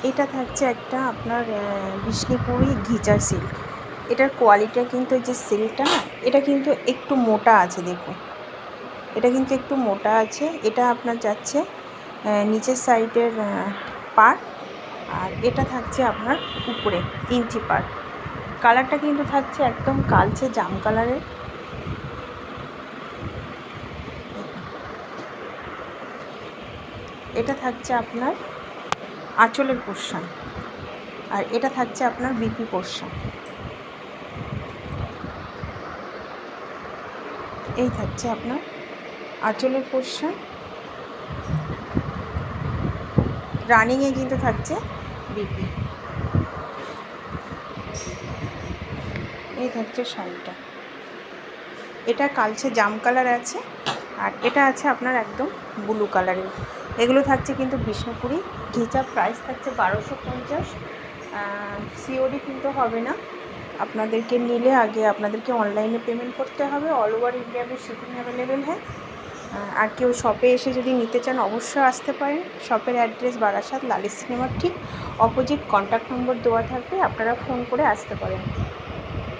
এটা থাকছে একটা আপনার বিষ্ণুপুরি ঘিচা সিল্ক। এটার কোয়ালিটিটা কিন্তু যে সিল্কটা না, এটা কিন্তু একটু মোটা আছে। দেখুন, এটা কিন্তু একটু মোটা আছে। এটা আপনার যাচ্ছে নিচের সাইডের পাড়, আর এটা থাকছে আপনার উপরে ইঞ্চি পাড়। কালারটা কিন্তু থাকছে একদম কালচে জাম কালারের। এটা থাকছে আপনার আঁচলের পোর্শন, আর এটা থাকছে আপনার বিপি পোর্শন। এই থাকছে আপনার আঁচলের পোর্শন, রানিংয়ে কিন্তু থাকছে বিপি। এই থাকছে শাড়িটা, এটা কালচে জাম কালার আছে, আর এটা আছে আপনার একদম ব্লু কালারের। এগুলো থাকছে কিন্তু বিষ্ণুপুরি ঘিচা। প্রাইস থাকছে 1250। সিওডি কিন্তু হবে না, আপনাদেরকে নিলে আগে আপনাদেরকে অনলাইনে পেমেন্ট করতে হবে। অল ওভার ইন্ডিয়া में শিপিং অ্যাভেলেবেল है। আর কেউ শপে এসে যদি নিতে চান অবশ্যই আসতে পারেন। শপের অ্যাড্রেস বারাসাত লালিত সিনেমার ঠিক অপোজিট। কন্ট্যাক্ট নম্বর দেওয়া থাকবে, আপনারা ফোন করে আসতে পারেন।